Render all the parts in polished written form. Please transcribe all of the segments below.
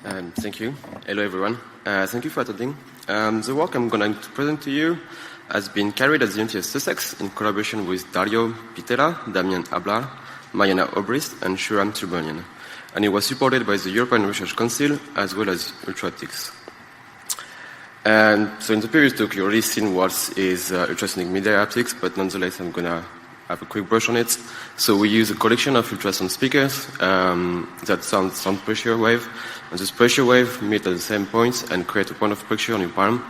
Thank you. Hello, everyone. Thank you for attending. The work I'm going to present to you has been carried at the University of Sussex in collaboration with Dario, Pittera, Damien, Ablart, Marianna, Obrist, and Sriram, Subramanian. And it was supported by the European Research Council as well as Haptics. And so in the previous talk, you already seen what is ultrasonic media haptics, but nonetheless, I'm going to have a quick brush on it. So we use a collection of ultrasound speakers that sound pressure wave. And this pressure wave meet at the same point and create a point of pressure on your palm,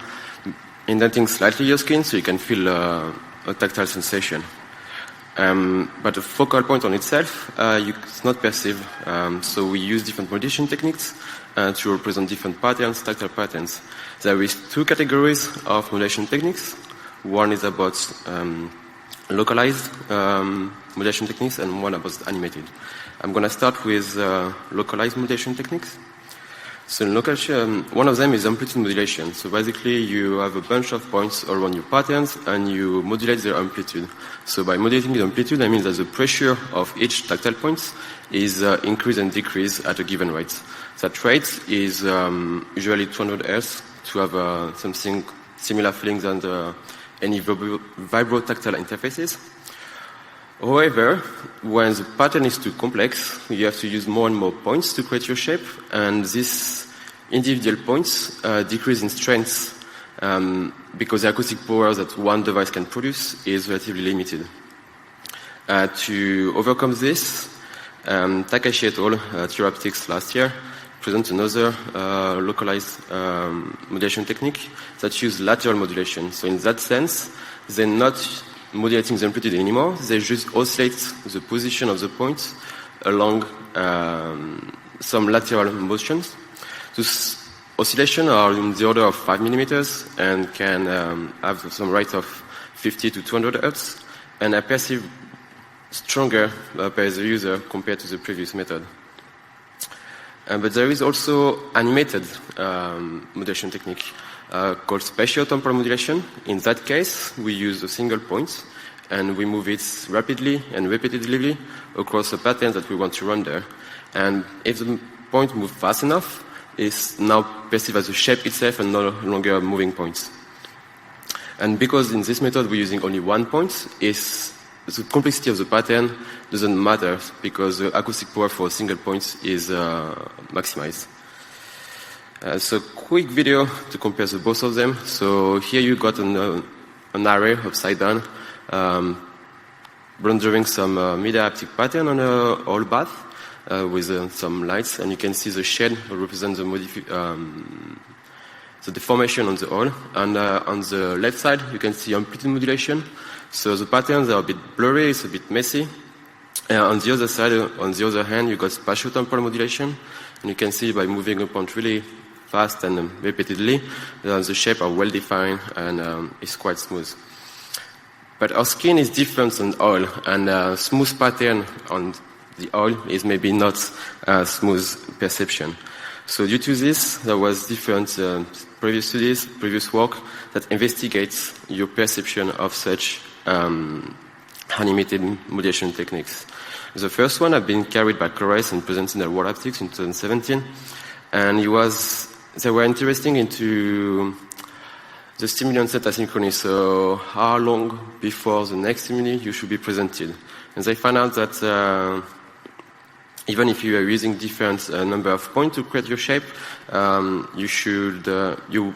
indenting slightly your skin so you can feel a tactile sensation. But the focal point on itself, it's not perceived. So we use different modulation techniques to represent different patterns, tactile patterns. There is two categories of modulation techniques. One is about localized modulation techniques and one about animated. I'm going to start with localized modulation techniques. So in localization, one of them is amplitude modulation. So basically you have a bunch of points around your patterns and you modulate their amplitude. So by modulating the amplitude, I mean that the pressure of each tactile point is increase and decrease at a given rate. That rate is usually 200 Hz to have something similar feeling than any vibrotactile interfaces. However, when the pattern is too complex, you have to use more and more points to create your shape, and these individual points decrease in strength because the acoustic power that one device can produce is relatively limited. To overcome this, Takashi et al. At Haptics last year present another localized modulation technique that uses lateral modulation. So in that sense, they're not modulating the amplitude anymore. They just oscillate the position of the points along some lateral motions. Those oscillations are in the order of 5 millimeters and can have some rate of 50 to 200 Hz and are perceived stronger by the user compared to the previous method. But there is also animated modulation technique called spatio-temporal modulation. In that case, we use a single point and we move it rapidly and repetitively across a pattern that we want to render. And if the point moves fast enough, it's now perceived as a shape itself and no longer a moving point. And because in this method we're using only one point, the complexity of the pattern doesn't matter because the acoustic power for a single point is maximized. So quick video to compare the both of them. So here you got an array upside down, rendering some media haptic pattern on a whole bath with some lights, and you can see the shade represents the deformation on the hole. And on the left side, you can see amplitude modulation. So the patterns are a bit blurry, it's a bit messy. On the other side, on the other hand, you got spatio-temporal modulation, and you can see by moving a point really fast and repeatedly, the shape are well defined and is quite smooth. But our skin is different than oil, and smooth pattern on the oil is maybe not a smooth perception. So due to this, there was different previous studies, previous work that investigates your perception of such animated modulation techniques. The first one had been carried by Localized and presented at World Haptics in 2017, and they were interesting into the stimulant set asynchrony, so how long before the next stimuli you should be presented. And they found out that even if you are using different number of points to create your shape, you should to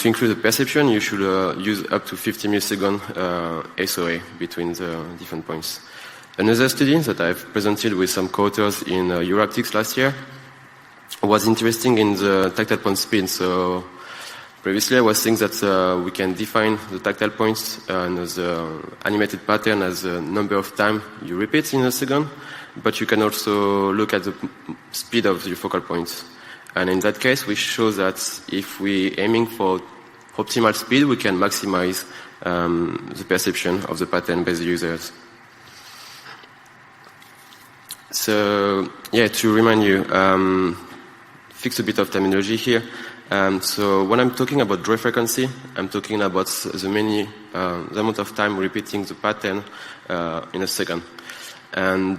increase the perception, you should use up to 50 millisecond SOA between the different points. Another study that I've presented with some co-authors in Haptics last year was interesting in the tactile point speed. So previously I was saying that we can define the tactile points and the animated pattern as the number of times you repeat in a second, but you can also look at the speed of your focal points. And in that case, we show that if we're aiming for optimal speed, we can maximize the perception of the pattern by the users. So, yeah, to remind you, fix a bit of terminology here. So when I'm talking about draw frequency, I'm talking about the amount of time repeating the pattern in a second. And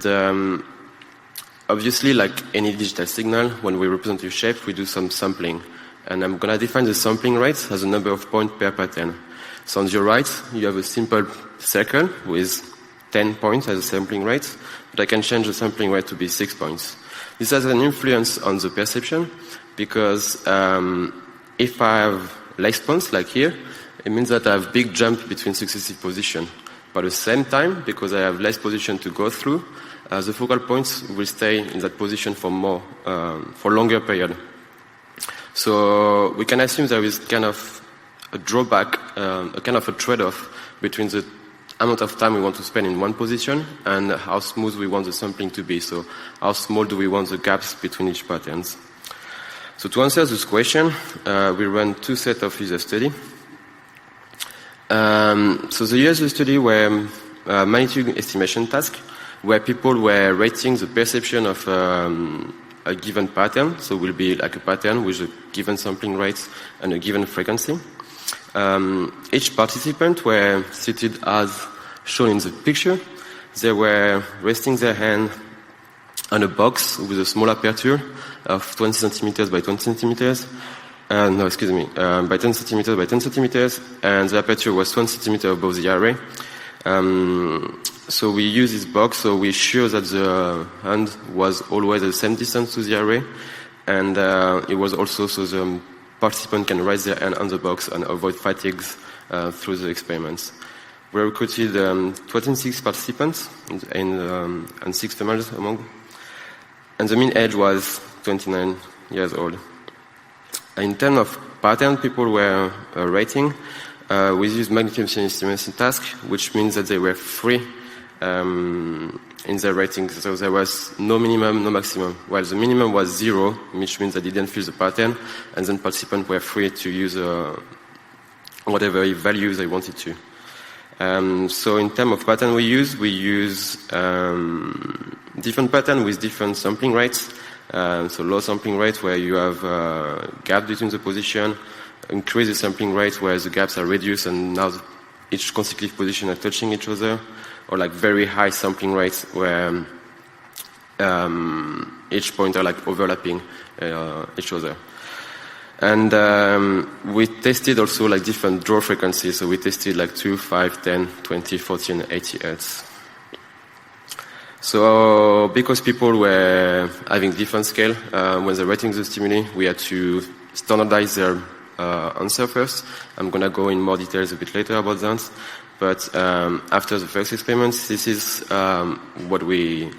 obviously, like any digital signal, when we represent a shape, we do some sampling. And I'm going to define the sampling rate as a number of points per pattern. So on your right, you have a simple circle with 10 points as a sampling rate, but I can change the sampling rate to be 6 points. This has an influence on the perception, because if I have less points, like here, it means that I have big jump between successive positions. But at the same time, because I have less position to go through, the focal points will stay in that position for longer period. So we can assume there is kind of a drawback, a kind of a trade-off between the amount of time we want to spend in one position and how smooth we want the sampling to be. So how small do we want the gaps between each patterns? So to answer this question, we run two sets of user study. So the user study were magnitude estimation task, where people were rating the perception of a given pattern. So it will be like a pattern with a given sampling rate and a given frequency. Each participant were seated as shown in the picture. They were resting their hand on a box with a small aperture of 20 centimeters by 20 centimeters. By 10 centimeters by 10 centimeters, and the aperture was 1 centimeter above the array. So we use this box, so we sure that the hand was always the same distance to the array, and it was also so the participant can raise their hand on the box and avoid fatigues through the experiments. We recruited 26 participants and 6 females among, and the mean age was 29 years old. In terms of pattern people were rating, we used magnitude estimation task, which means that they were free in their rating. So there was no minimum, no maximum. While the minimum was 0, which means that they didn't feel the pattern, and then participants were free to use whatever values they wanted to. So in terms of pattern we use different pattern with different sampling rates. So low sampling rate where you have gap between the position, increase the sampling rate where the gaps are reduced and now each consecutive position are touching each other, or like very high sampling rates where each point are like overlapping each other. And we tested also like different draw frequencies. So we tested like 2, 5, 10, 20, 40, and 80 Hz. So because people were having different scale when they're rating the stimuli, we had to standardize their answer first. I'm going to go in more details a bit later about that. But after the first experiments, this is what we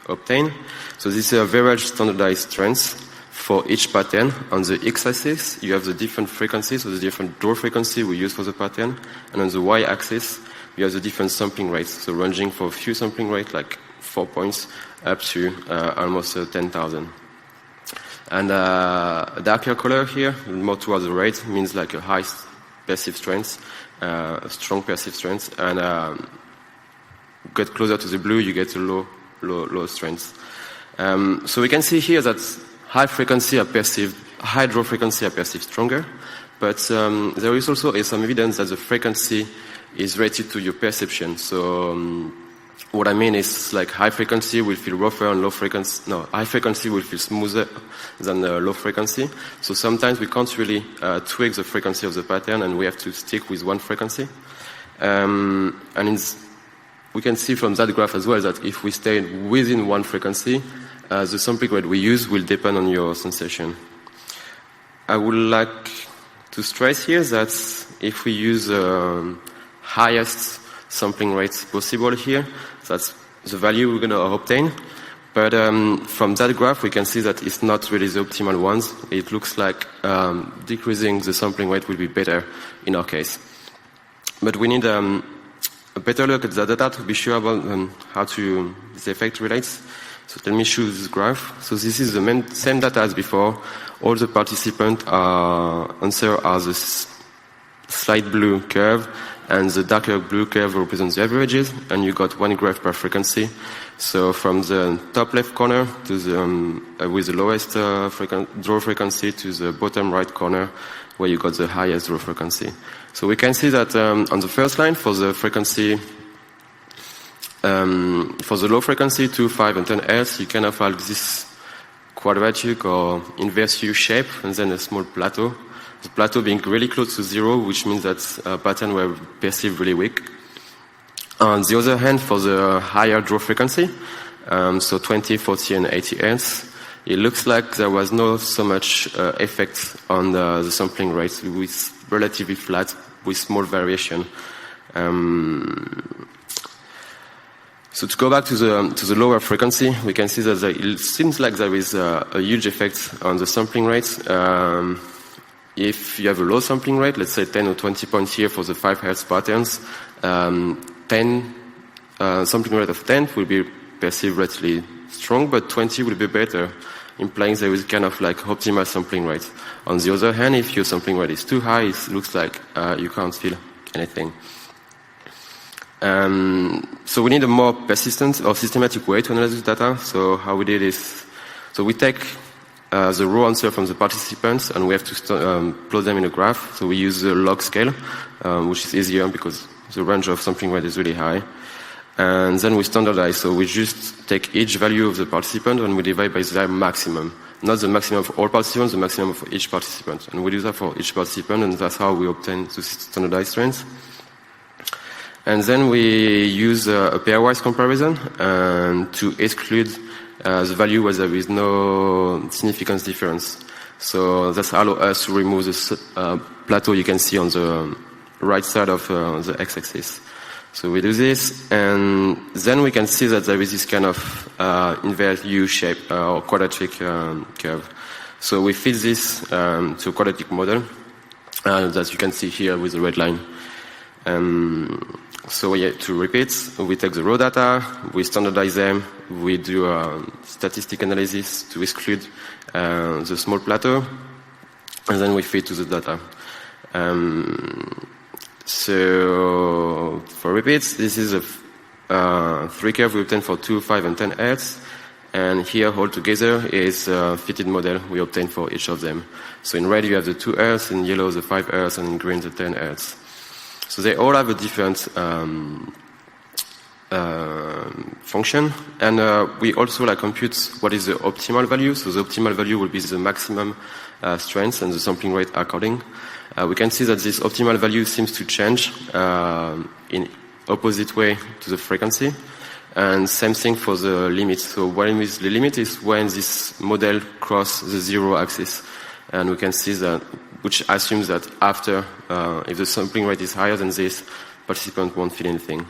obtained. So this is a very standardized trends for each pattern. On the x-axis, you have the different frequencies, so the different draw frequency we use for the pattern. And on the y-axis, you have the different sampling rates, so ranging for a few sampling rates, like 4 points, up to almost 10,000. And a darker color here, more towards the right, means like a high perceived strength, a strong perceived strength, and get closer to the blue, you get a low strength. So we can see here that high draw frequency are perceived stronger, but there is also some evidence that the frequency is related to your perception. So what I mean is like high frequency will feel rougher and high frequency will feel smoother than low frequency. So sometimes we can't really tweak the frequency of the pattern and we have to stick with one frequency. We can see from that graph as well that if we stay within one frequency, the sampling rate we use will depend on your sensation. I would like to stress here that if we use highest sampling rates possible here, that's the value we're going to obtain. But from that graph, we can see that it's not really the optimal ones. It looks like decreasing the sampling rate will be better in our case. But we need a better look at the data to be sure about how this effect relates. So let me show this graph. So this is the same data as before. All the participants answer are the slight blue curve, and the darker blue curve represents the averages, and you got one graph per frequency. So from the top left corner to the with the lowest draw frequency to the bottom right corner where you got the highest draw frequency. So we can see that on the first line for the frequency For the low frequency, 2, 5, and 10 Hz, you kind of have this quadratic or inverse U shape, and then a small plateau. The plateau being really close to 0, which means that patterns were perceived really weak. On the other hand, for the higher draw frequency, so 20, 40, and 80 Hz, it looks like there was not so much effect on the sampling rates, with relatively flat, with small variation. So to go back to the lower frequency, we can see that it seems like there is a huge effect on the sampling rate. If you have a low sampling rate, let's say 10 or 20 points here for the 5 Hz patterns, sampling rate of 10 will be perceived relatively strong, but 20 will be better, implying there is kind of like optimal sampling rate. On the other hand, if your sampling rate is too high, it looks like you can't feel anything. So we need a more persistent or systematic way to analyze this data. So how we did is, so we take the raw answer from the participants and we have to plot them in a graph. So we use the log scale, which is easier because the range of sampling rate is really high. And then we standardize. So we just take each value of the participant and we divide by their maximum. Not the maximum of all participants, the maximum for each participant. And we do that for each participant, and that's how we obtain the standardized trends. And then we use a pairwise comparison to exclude the value where there is no significant difference. So that's allow us to remove the plateau you can see on the right side of the x-axis. So we do this, and then we can see that there is this kind of inverse U shape or quadratic curve. So we fit this to a quadratic model that you can see here with the red line. So yeah, to repeat, we take the raw data, we standardize them, we do a statistic analysis to exclude the small plateau, and then we fit to the data. So for repeats, this is a 3 curve we obtain for 2, 5, and 10 Hz, and here all together is a fitted model we obtain for each of them. So in red you have the 2 Hz, in yellow the 5 Hz, and in green the 10 Hz. So they all have a different function, and we also compute what is the optimal value. So the optimal value will be the maximum strength and the sampling rate according. We can see that this optimal value seems to change in opposite way to the frequency, and same thing for the limit. So when is the limit is when this model crosses the 0 axis, and we can see that, which assumes that after, if the sampling rate is higher than this, participant won't feel anything.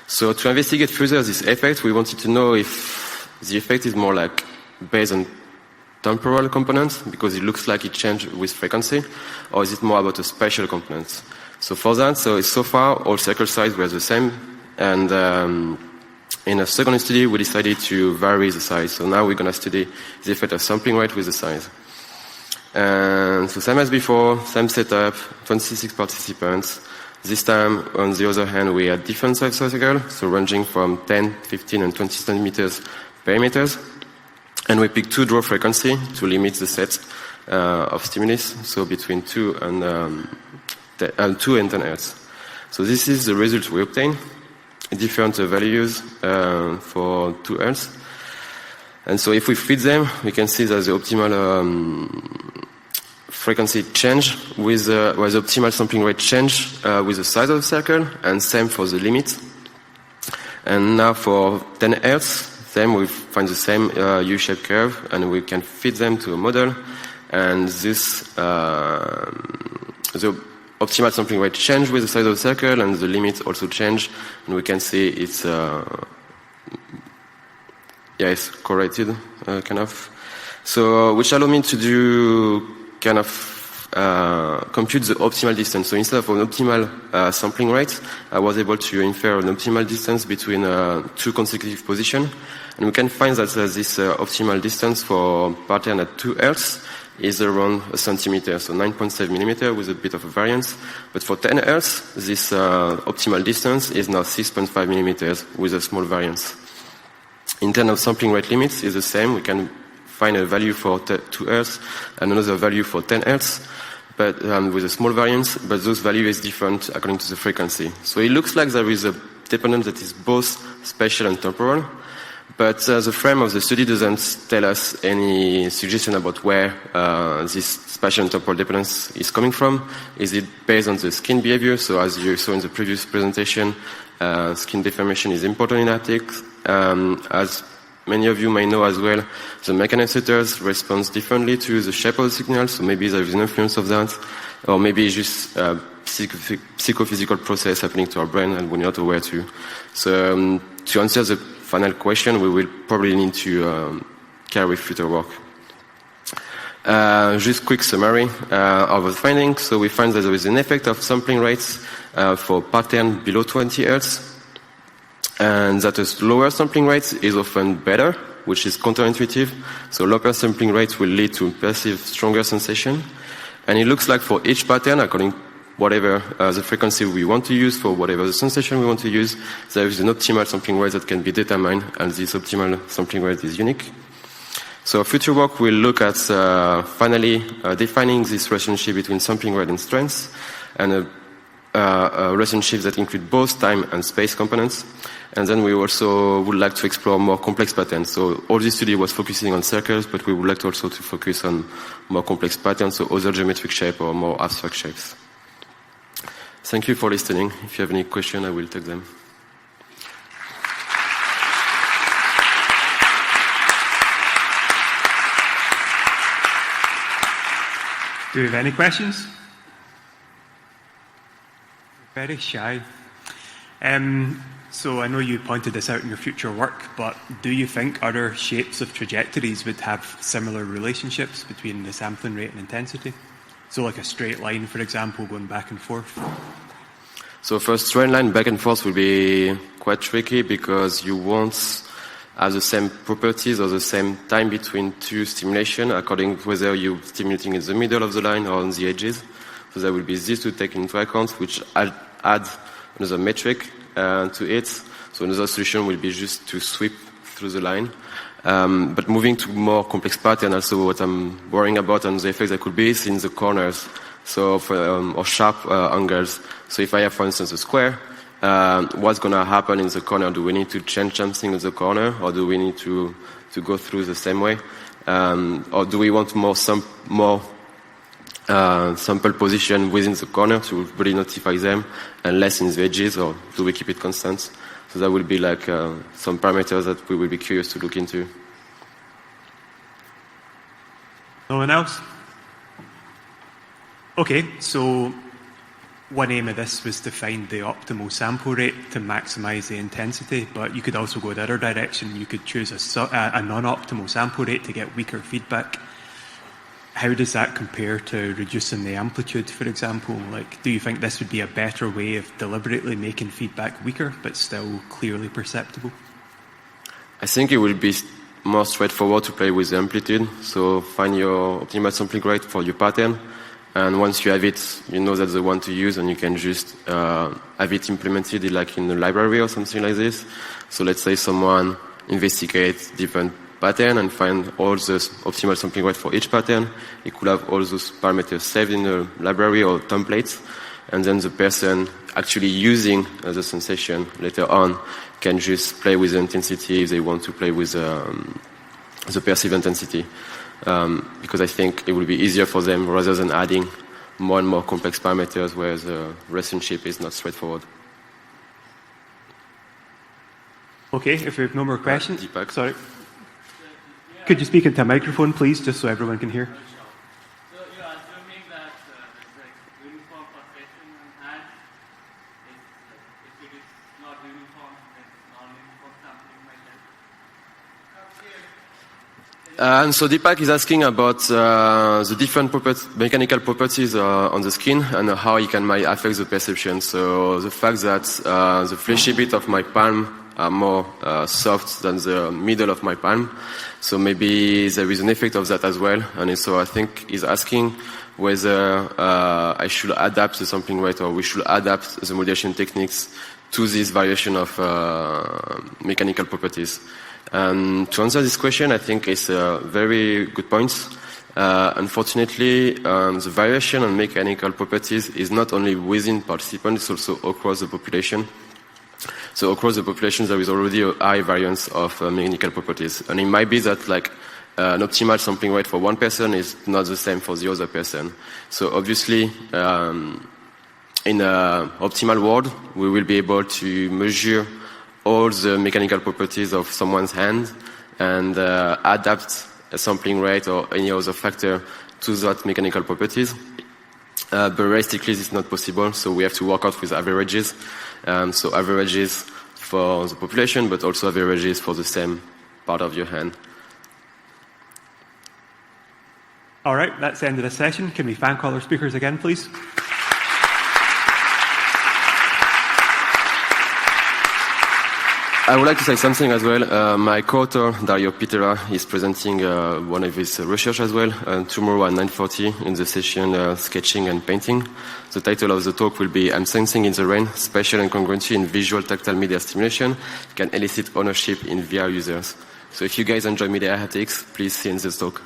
So to investigate further this effect, we wanted to know if the effect is more like based on temporal components, because it looks like it changed with frequency, or is it more about a spatial component? So for that, so far all circle size were the same, and in a second study we decided to vary the size. So now we're going to study the effect of sampling rate with the size. And so same as before, same setup, 26 participants. This time, on the other hand, we had different size circles, so ranging from 10, 15, and 20 centimeters perimeters. And we picked 2 draw frequency to limit the set of stimulus, so between 2 and 10 Hz. So this is the result we obtain, different values for 2 Hz. And so if we fit them, we can see that the optimal frequency change with the optimal sampling rate change with the size of the circle, and same for the limit. And now for 10 Hz, then we find the same U-shaped curve, and we can fit them to a model. And this, the optimal sampling rate change with the size of the circle, and the limit also change. And we can see it's it's correlated, kind of. So, which allow me to do kind of compute the optimal distance. So instead of an optimal sampling rate, I was able to infer an optimal distance between 2 consecutive positions. And we can find that this optimal distance for pattern at 2 Hz is around a centimeter, so 9.7 millimeter with a bit of a variance. But for 10 Hz, this optimal distance is now 6.5 millimeters with a small variance. In terms of sampling rate limits, is the same. We can find a value for 2 Hz and another value for 10 Hz, but with a small variance, but those value is different according to the frequency. So it looks like there is a dependence that is both spatial and temporal. But the frame of the study doesn't tell us any suggestion about where this spatial and temporal dependence is coming from. Is it based on the skin behavior? So as you saw in the previous presentation, skin deformation is important in haptics. As many of you may know as well, the mechanoreceptors respond differently to the shape of the signal, so maybe there is an influence of that, or maybe it's just a psychophysical process happening to our brain and we're not aware to. So to answer the final question, we will probably need to carry future work. Just quick summary of the findings. So we find that there is an effect of sampling rates for pattern below 20 Hz, and that a lower sampling rate is often better, which is counterintuitive. So lower sampling rates will lead to perceived stronger sensation. And it looks like for each pattern, according to whatever the frequency we want to use for whatever the sensation we want to use, there is an optimal sampling rate that can be determined, and this optimal sampling rate is unique. So future work will look at finally defining this relationship between sampling rate and strength, and a relationship that include both time and space components. And then we also would like to explore more complex patterns. So all this study was focusing on circles, but we would like also to focus on more complex patterns, so other geometric shape or more abstract shapes. Thank you for listening. If you have any questions, I will take them. Do we have any questions? Very shy. So I know you pointed this out in your future work, but do you think other shapes of trajectories would have similar relationships between the sampling rate and intensity? So like a straight line, for example, going back and forth? So for a straight line, back and forth will be quite tricky because you won't have the same properties or the same time between two stimulation, according to whether you're stimulating in the middle of the line or on the edges. So there will be this to take into account, which add another metric to it. So another solution will be just to sweep through the line. But moving to more complex pattern, also what I'm worrying about and the effects that could be is in the corners, so or sharp angles. So if I have, for instance, a square, what's going to happen in the corner? Do we need to change something in the corner, or do we need to go through the same way? Or do we want more sample position within the corner to really notify them and less in the edges, or do we keep it constant? So that will be like some parameters that we will be curious to look into. No one else? Okay, so one aim of this was to find the optimal sample rate to maximize the intensity, but you could also go the other direction. You could choose a non-optimal sample rate to get weaker feedback. How does that compare to reducing the amplitude, for example? Like, do you think this would be a better way of deliberately making feedback weaker, but still clearly perceptible? I think it will be more straightforward to play with the amplitude. So find your optimal sampling rate for your pattern. And once you have it, you know that's the one to use, and you can just have it implemented like in the library or something like this. So let's say someone investigates different pattern and find all the optimal sampling rate for each pattern. It could have all those parameters saved in the library or templates, and then the person actually using the sensation later on can just play with the intensity if they want to play with the perceived intensity. Because I think it will be easier for them rather than adding more and more complex parameters where the relationship is not straightforward. Okay, if we have no more questions. Deepak. Sorry. Could you speak into a microphone, please, just so everyone can hear? So you're assuming that there's like uniform perception on hand. If it is not uniform, then non-uniform sampling might help. And so Deepak is asking about the different mechanical properties on the skin and how it can might affect the perception. So the fact that the fleshy bit of my palm are more soft than the middle of my palm. So maybe there is an effect of that as well. And so I think he's asking whether I should adapt the sampling rate, or we should adapt the modulation techniques to this variation of mechanical properties. To answer this question, I think it's a very good point. Unfortunately, the variation on mechanical properties is not only within participants, it's also across the population. So across the population, there is already a high variance of mechanical properties. And it might be that like an optimal sampling rate for one person is not the same for the other person. So obviously, in an optimal world, we will be able to measure all the mechanical properties of someone's hand and adapt a sampling rate or any other factor to that mechanical properties. But realistically, this is not possible, so we have to work out with averages. So averages for the population, but also averages for the same part of your hand. All right, that's the end of the session. Can we thank all our speakers again, please? I would like to say something as well. My co-author, Dario Pittera, is presenting one of his research as well tomorrow at 9:40 in the session Sketching and Painting. The title of the talk will be I'm Sensing in the Rain, Spatial Incongruency in Visual Tactile Media Stimulation Can Elicit Ownership in VR Users. So if you guys enjoy media haptics, please see in this talk.